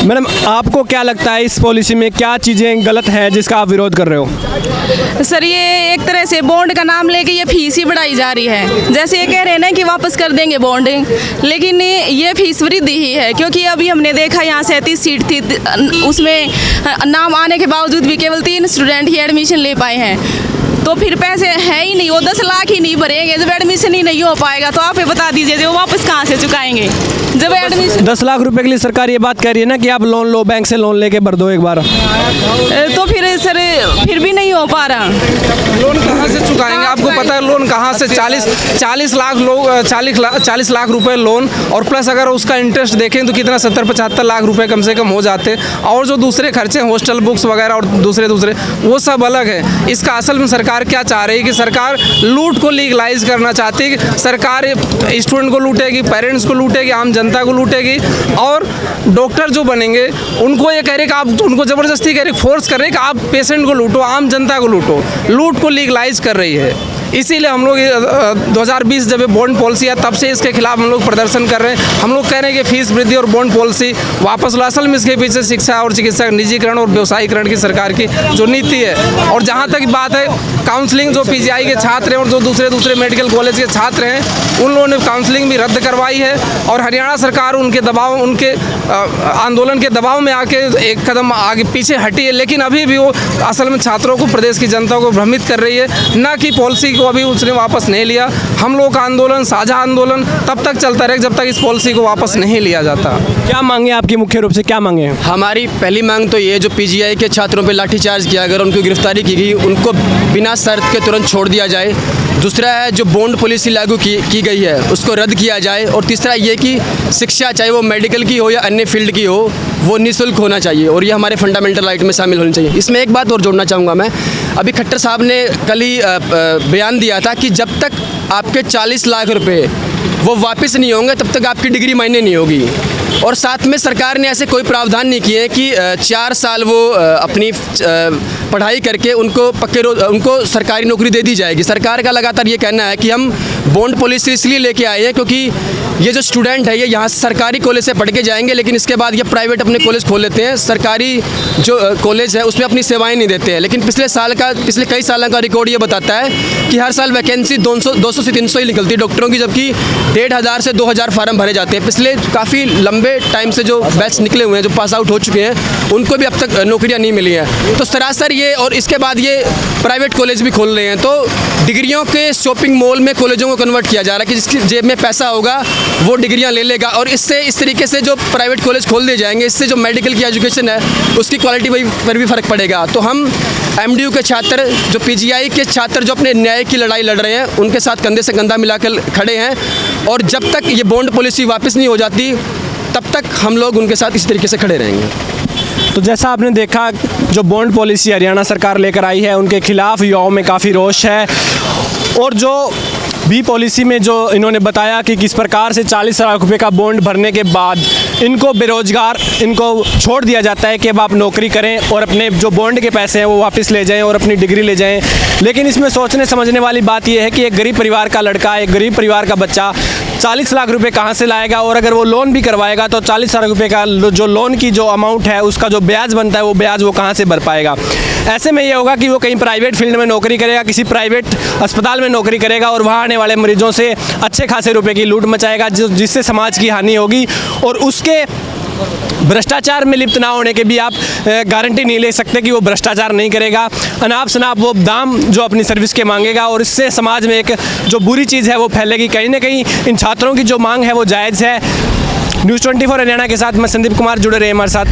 Madam, आपको क्या लगता है इस पॉलिसी में क्या चीज़ें गलत हैं जिसका आप विरोध कर रहे हो? सर, ये एक तरह से बॉन्ड का नाम लेके ये फीस ही बढ़ाई जा रही है। जैसे ये कह रहे हैं ना कि वापस कर देंगे बॉन्ड, लेकिन ये फीस वृद्धि ही है। क्योंकि अभी हमने देखा यहाँ 37 सीट थी, उसमें नाम आने के बावजूद भी केवल 3 स्टूडेंट ही एडमिशन ले पाए हैं। तो फिर पैसे है ही नहीं, वो 10 लाख ही नहीं भरेंगे। जब एडमिशन ही नहीं हो पाएगा तो आप ये बता दीजिए वो वापस कहाँ से चुकाएंगे? जब एडमिशन 10 लाख रुपए के लिए सरकार ये बात कह रही है ना कि आप लोन लो, बैंक से लोन लेके भर दो एक बार, तो फिर सर फिर भी नहीं हो पा रहा। लोन कहाँ से चुकाएंगे? आपको पता है लोन कहाँ से? 40 लाख लोग 40 लाख रुपए लोन, और प्लस अगर उसका इंटरेस्ट देखें तो कितना 70-75 लाख रुपए कम से कम हो जाते। और जो दूसरे खर्चे हॉस्टल बुक्स वगैरह और दूसरे वो सब अलग है। इसका असल में सरकार क्या चाह रही है कि सरकार लूट को लीगलाइज करना चाहती है कि सरकार स्टूडेंट को लूटेगी, पेरेंट्स को लूटेगी, आम जनता को लूटेगी। और डॉक्टर जो बनेंगे उनको ये कह रहे कि आप उनको ज़बरदस्ती कह रहे, फोर्स कर रहे कि आप पेशेंट को लूटो, आम जनता को लूटो। लूट को लीगलाइज कर रही है। इसीलिए हम लोग 2020 जब ये बॉन्ड पॉलिसी है तब से इसके खिलाफ हम लोग प्रदर्शन कर रहे हैं। हम लोग कह रहे हैं कि फीस वृद्धि और बॉन्ड पॉलिसी वापस लो। असल में इसके पीछे शिक्षा और चिकित्सा निजीकरण और व्यवसायीकरण की सरकार की जो नीति है। और जहाँ तक बात है काउंसलिंग, जो पीजीआई के छात्र हैं और जो दूसरे मेडिकल कॉलेज के छात्र हैं, उन लोगों ने काउंसलिंग भी रद्द करवाई है। और हरियाणा सरकार उनके आंदोलन के दबाव में आके एक कदम आगे पीछे हटी है। लेकिन अभी भी वो असल में छात्रों को, प्रदेश की जनता को भ्रमित कर रही है, ना कि पॉलिसी को अभी उसने वापस नहीं लिया। हम लोग का आंदोलन, साझा आंदोलन तब तक चलता रहेगा जब तक इस पॉलिसी को वापस नहीं लिया जाता। क्या मांगे आपकी? मुख्य रूप से क्या मांगे हैं? हमारी पहली मांग तो ये, जो पीजीआई के छात्रों पर लाठीचार्ज किया, अगर उनको गिरफ्तारी की गई उनको बिना शर्त के तुरंत छोड़ दिया जाए। दूसरा है जो बॉन्ड पॉलिसी लागू की गई है उसको रद्द किया जाए। और तीसरा ये कि शिक्षा, चाहे वो मेडिकल की हो या अन्य फील्ड की हो, वो निःशुल्क होना चाहिए और ये हमारे फंडामेंटल राइट में शामिल होनी चाहिए। इसमें एक बात और जोड़ना चाहूँगा मैं, अभी खट्टर साहब ने कल ही बयान दिया था कि जब तक आपके 40 लाख रुपए वो वापस नहीं होंगे तब तक आपकी डिग्री मायने नहीं होगी। और साथ में सरकार ने ऐसे कोई प्रावधान नहीं किए कि 4 साल वो अपनी पढ़ाई करके उनको सरकारी नौकरी दे दी जाएगी। सरकार का लगातार ये कहना है कि हम बॉन्ड पॉलिसी इसलिए लेके आए हैं क्योंकि ये जो स्टूडेंट है ये यहाँ से सरकारी कॉलेज से पढ़ के जाएंगे, लेकिन इसके बाद ये प्राइवेट अपने कॉलेज खोल लेते हैं। सरकारी जो कॉलेज है उसमें अपनी सेवाएं नहीं देते हैं। लेकिन पिछले कई सालों का रिकॉर्ड ये बताता है कि हर साल वैकेंसी 200 से 300 ही निकलती है डॉक्टरों की, जबकि 1500 से 2000 फार्म भरे जाते हैं। पिछले काफ़ी लंबे टाइम से जो बैच निकले हुए हैं, जो पास आउट हो चुके हैं, उनको भी अब तक नौकरियाँ नहीं मिली हैं। तो सरासर ये, और इसके बाद ये प्राइवेट कॉलेज भी खोल रहे हैं। तो डिग्रियों के शॉपिंग मॉल में कॉलेजों को कन्वर्ट किया जा रहा है कि जिसकी जेब में पैसा होगा वो डिग्रियां ले लेगा। और इससे इस तरीके से जो प्राइवेट कॉलेज खोल दिए जाएंगे, इससे जो मेडिकल की एजुकेशन है उसकी क्वालिटी पर भी फ़र्क पड़ेगा। तो हम एमडीयू के छात्र, जो पीजीआई के छात्र जो अपने न्याय की लड़ाई लड़ रहे हैं, उनके साथ कंधे से कंधा मिलाकर खड़े हैं। और जब तक ये बॉन्ड पॉलिसी वापस नहीं हो जाती तब तक हम लोग उनके साथ इस तरीके से खड़े रहेंगे। तो जैसा आपने देखा, जो बॉन्ड पॉलिसी हरियाणा सरकार लेकर आई है उनके खिलाफ युवाओं में काफ़ी रोष है। और जो भी पॉलिसी में जो इन्होंने बताया कि किस प्रकार से 40 लाख रुपये का बॉन्ड भरने के बाद इनको बेरोजगार इनको छोड़ दिया जाता है कि अब आप नौकरी करें और अपने जो बॉन्ड के पैसे हैं वो वापस ले जाएं और अपनी डिग्री ले जाएं। लेकिन इसमें सोचने समझने वाली बात यह है कि एक गरीब परिवार का लड़का, एक गरीब परिवार का बच्चा 40 लाख रुपए कहाँ से लाएगा? और अगर वो लोन भी करवाएगा तो 40 लाख रुपए का जो लोन की जो अमाउंट है उसका जो ब्याज बनता है वो ब्याज वो कहाँ से भर पाएगा? ऐसे में ये होगा कि वो कहीं प्राइवेट फील्ड में नौकरी करेगा, किसी प्राइवेट अस्पताल में नौकरी करेगा और वहाँ आने वाले मरीजों से अच्छे खासे रुपए की लूट मचाएगा, जिससे समाज की हानि होगी। और उसके भ्रष्टाचार में लिप्त ना होने के भी आप गारंटी नहीं ले सकते कि वो भ्रष्टाचार नहीं करेगा। अनाप शनाप वो दाम जो अपनी सर्विस के मांगेगा और इससे समाज में एक जो बुरी चीज़ है वो फैलेगी। कहीं ना कहीं इन छात्रों की जो मांग है वो जायज़ है। न्यूज़ 24 हरियाणा के साथ मैं संदीप कुमार, जुड़े रहे हमारे साथ।